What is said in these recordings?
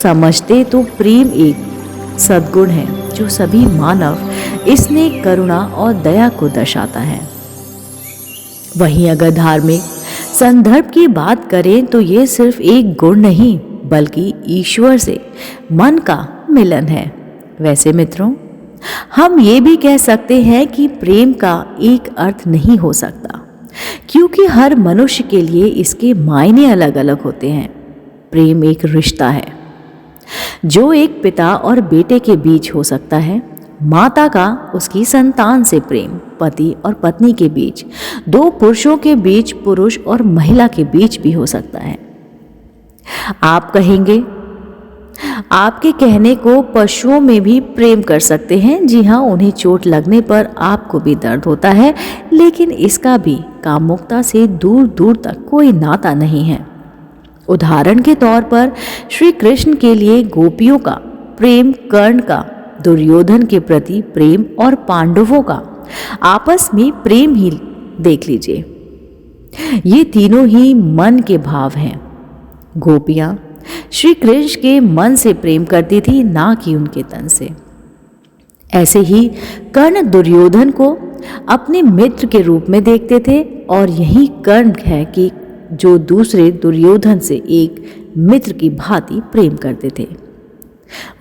समझते तो प्रेम एक सद्गुण है जो सभी मानव इसने करुणा और दया को दर्शाता है। वहीं अगर धार्मिक संदर्भ की बात करें तो ये सिर्फ एक गुण नहीं बल्कि ईश्वर से मन का मिलन है। वैसे मित्रों, हम ये भी कह सकते हैं कि प्रेम का एक अर्थ नहीं हो सकता, क्योंकि हर मनुष्य के लिए इसके मायने अलग अलग होते हैं। प्रेम एक रिश्ता है जो एक पिता और बेटे के बीच हो सकता है, माता का उसकी संतान से प्रेम, पति और पत्नी के बीच, दो पुरुषों के बीच, पुरुष और महिला के बीच भी हो सकता है। आप कहेंगे, आपके कहने को पशुओं में भी प्रेम कर सकते हैं। जी हाँ, उन्हें चोट लगने पर आपको भी दर्द होता है, लेकिन इसका भी कामुकता से दूर दूर तक कोई नाता नहीं है। उदाहरण के तौर पर श्री कृष्ण के लिए गोपियों का प्रेम, कर्ण का दुर्योधन के प्रति प्रेम और पांडवों का आपस में प्रेम ही देख लीजिए। ये तीनों ही मन के भाव हैं। गोपियां श्री कृष्ण के मन से प्रेम करती थी, ना कि उनके तन से। ऐसे ही कर्ण दुर्योधन को अपने मित्र के रूप में देखते थे, और यही कर्ण है कि जो दूसरे दुर्योधन से एक मित्र की भांति प्रेम करते थे।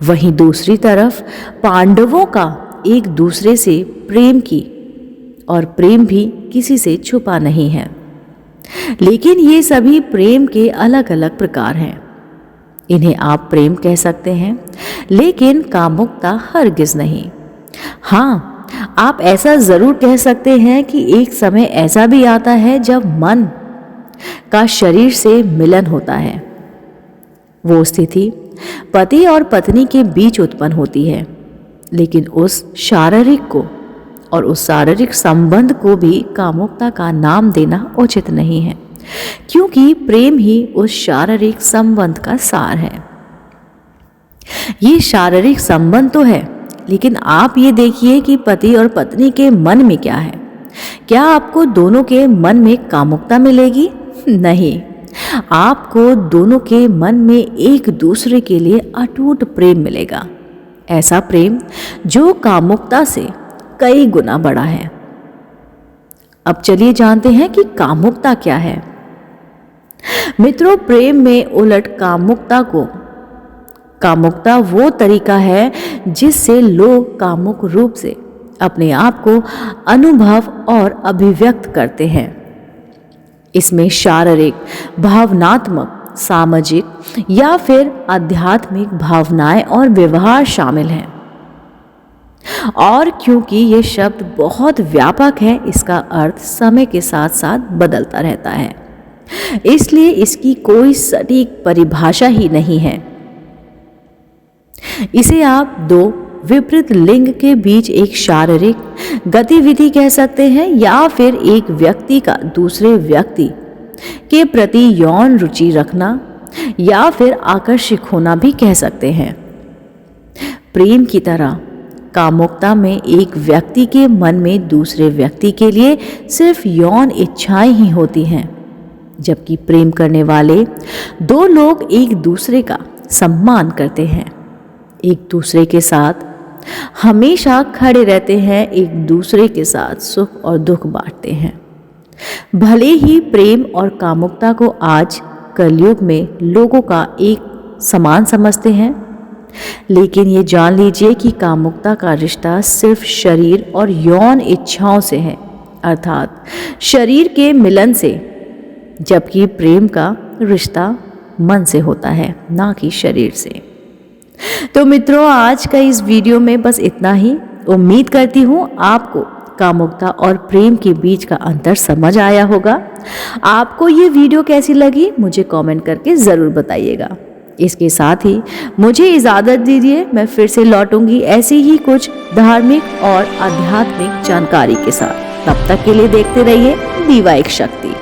वहीं दूसरी तरफ पांडवों का एक दूसरे से प्रेम की, और प्रेम भी किसी से छुपा नहीं है। लेकिन ये सभी प्रेम के अलग अलग प्रकार हैं। इन्हें आप प्रेम कह सकते हैं, लेकिन कामुकता हरगिज नहीं। हाँ, आप ऐसा जरूर कह सकते हैं कि एक समय ऐसा भी आता है जब मन का शरीर से मिलन होता है। वो स्थिति पति और पत्नी के बीच उत्पन्न होती है, लेकिन उस शारीरिक को और उस शारीरिक संबंध को भी कामुकता का नाम देना उचित नहीं है, क्योंकि प्रेम ही उस शारीरिक संबंध का सार है। ये शारीरिक संबंध तो है, लेकिन आप ये देखिए कि पति और पत्नी के मन में क्या है। क्या आपको दोनों के मन में कामुकता मिलेगी? नहीं, आपको दोनों के मन में एक दूसरे के लिए अटूट प्रेम मिलेगा। ऐसा प्रेम जो कामुकता से कई गुना बड़ा है। अब चलिए जानते हैं कि कामुकता क्या है। मित्रों, प्रेम में उलट कामुकता वो तरीका है जिससे लोग कामुक रूप से अपने आप को अनुभव और अभिव्यक्त करते हैं। इसमें शारीरिक, भावनात्मक, सामाजिक या फिर आध्यात्मिक भावनाएं और व्यवहार शामिल हैं। और क्योंकि ये शब्द बहुत व्यापक है, इसका अर्थ समय के साथ साथ बदलता रहता है, इसलिए इसकी कोई सटीक परिभाषा ही नहीं है। इसे आप दो विपरीत लिंग के बीच एक शारीरिक गतिविधि कह सकते हैं, या फिर एक व्यक्ति का दूसरे व्यक्ति के प्रति यौन रुचि रखना या फिर आकर्षित होना भी कह सकते हैं। प्रेम की तरह कामुकता में एक व्यक्ति के मन में दूसरे व्यक्ति के लिए सिर्फ यौन इच्छाएं ही होती हैं, जबकि प्रेम करने वाले दो लोग एक दूसरे का सम्मान करते हैं, एक दूसरे के साथ हमेशा खड़े रहते हैं, एक दूसरे के साथ सुख और दुख बांटते हैं। भले ही प्रेम और कामुकता को आज कलयुग में लोगों का एक समान समझते हैं, लेकिन ये जान लीजिए कि कामुकता का रिश्ता सिर्फ शरीर और यौन इच्छाओं से है, अर्थात शरीर के मिलन से, जबकि प्रेम का रिश्ता मन से होता है, ना कि शरीर से। तो मित्रों, आज का इस वीडियो में बस इतना ही। उम्मीद करती हूँ आपको कामुकता और प्रेम के बीच का अंतर समझ आया होगा। आपको ये वीडियो कैसी लगी मुझे कमेंट करके ज़रूर बताइएगा। इसके साथ ही मुझे इजाज़त दीजिए, मैं फिर से लौटूंगी ऐसी ही कुछ धार्मिक और आध्यात्मिक जानकारी के साथ। तब तक के लिए देखते रहिए दीवा एक शक्ति।